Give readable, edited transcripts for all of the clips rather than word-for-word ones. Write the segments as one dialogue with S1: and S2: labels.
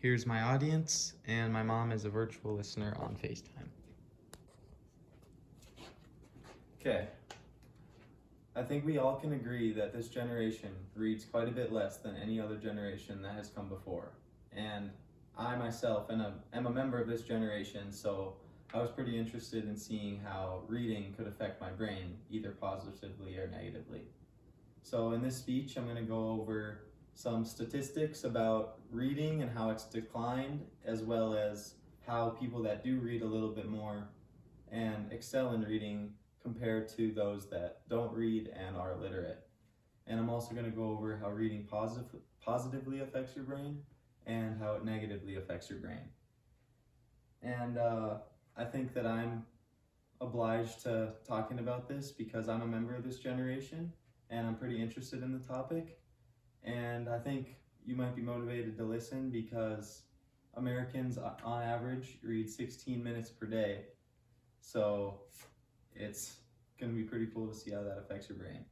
S1: Here's my audience, and my mom is a virtual listener on FaceTime.
S2: Okay. I think we all can agree that this generation reads quite a bit less than any other generation that has come before. And I myself am a member of this generation, so I was pretty interested in seeing how reading could affect my brain, either positively or negatively. So in this speech, I'm going to go over some statistics about reading and how it's declined, as well as how people that do read a little bit more and excel in reading compared to those that don't read and are illiterate. And I'm also going to go over how reading positively affects your brain and how it negatively affects your brain. And I think that I'm obliged to talking about this because I'm a member of this generation and I'm pretty interested in the topic. And I think you might be motivated to listen because Americans on average read 16 minutes per day. So it's going to be pretty cool to see how that affects your brain.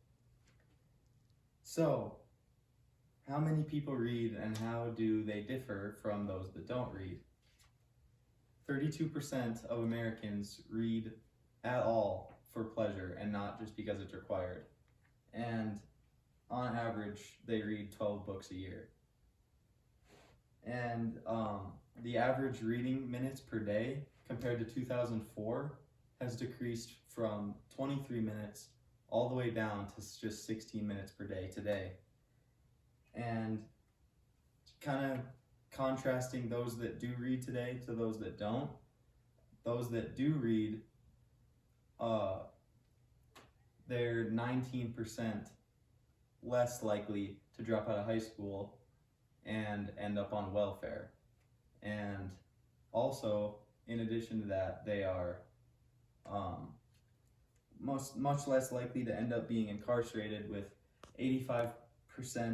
S2: So, how many people read and how do they differ from those that don't read? 32% of Americans read at all for pleasure and not just because it's required. And on average, they read 12 books a year. And the average reading minutes per day compared to 2004 has decreased from 23 minutes all the way down to just 16 minutes per day today. And kind of contrasting those that do read today to those that don't, those that do read, they're 19% less likely to drop out of high school and end up on welfare. And also, in addition to that, they are much less likely to end up being incarcerated, with 85%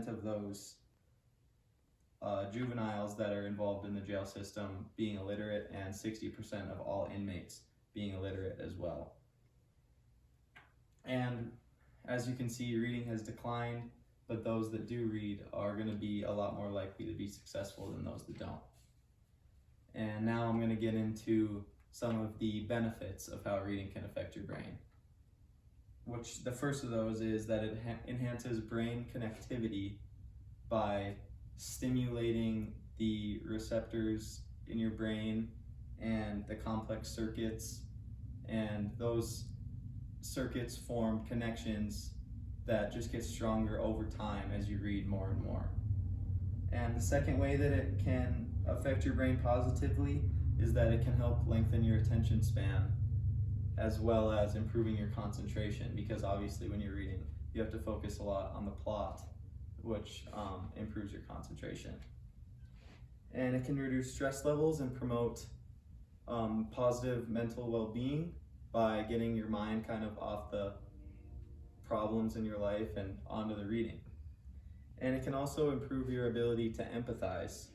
S2: of those juveniles that are involved in the jail system being illiterate, and 60% of all inmates being illiterate as well. And as you can see, reading has declined, but those that do read are going to be a lot more likely to be successful than those that don't. And now I'm going to get into some of the benefits of how reading can affect your brain. Which the first of those is that it enhances brain connectivity by stimulating the receptors in your brain and the complex circuits, and those circuits form connections that just get stronger over time as you read more and more. And the second way that it can affect your brain positively is that it can help lengthen your attention span, as well as improving your concentration, because obviously when you're reading, you have to focus a lot on the plot, which improves your concentration. And it can reduce stress levels and promote positive mental well-being by getting your mind kind of off the problems in your life and onto the reading. And it can also improve your ability to empathize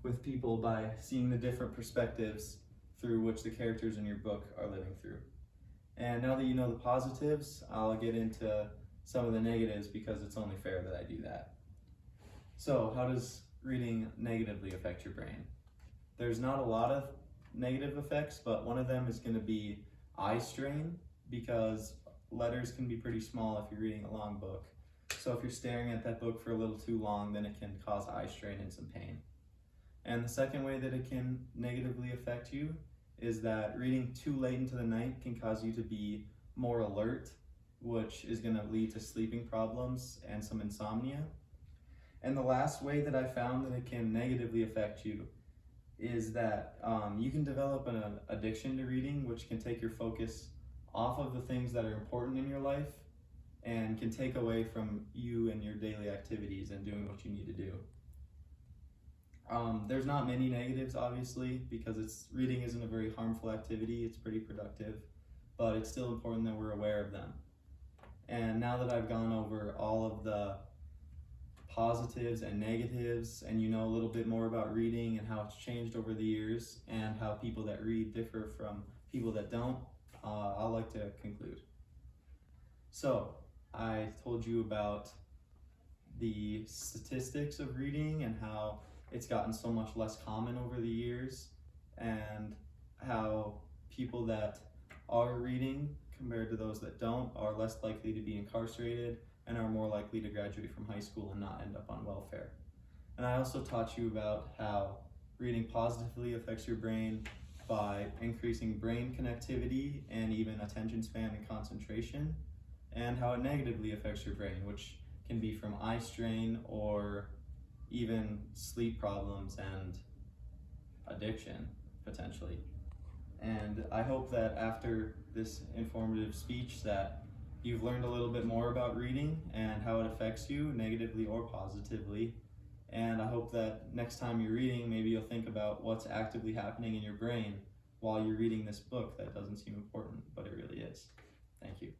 S2: with people by seeing the different perspectives through which the characters in your book are living through. And now that you know the positives, I'll get into some of the negatives because it's only fair that I do that. So, how does reading negatively affect your brain? There's not a lot of negative effects, but one of them is going to be eye strain, because letters can be pretty small if you're reading a long book. So if you're staring at that book for a little too long, then it can cause eye strain and some pain. And the second way that it can negatively affect you is that reading too late into the night can cause you to be more alert, which is going to lead to sleeping problems and some insomnia. And the last way that I found that it can negatively affect you is that you can develop an addiction to reading, which can take your focus off of the things that are important in your life and can take away from you and your daily activities and doing what you need to do. There's not many negatives, obviously, because reading isn't a very harmful activity. It's pretty productive, but it's still important that we're aware of them. And now that I've gone over all of the positives and negatives, and you know a little bit more about reading and how it's changed over the years and how people that read differ from people that don't, I'd like to conclude. So, I told you about the statistics of reading and how it's gotten so much less common over the years, and how people that are reading compared to those that don't are less likely to be incarcerated and are more likely to graduate from high school and not end up on welfare. And I also taught you about how reading positively affects your brain by increasing brain connectivity and even attention span and concentration, and how it negatively affects your brain, which can be from eye strain or even sleep problems and addiction, potentially. And I hope that after this informative speech that you've learned a little bit more about reading and how it affects you negatively or positively. And I hope that next time you're reading, maybe you'll think about what's actively happening in your brain while you're reading this book that doesn't seem important, but it really is. Thank you.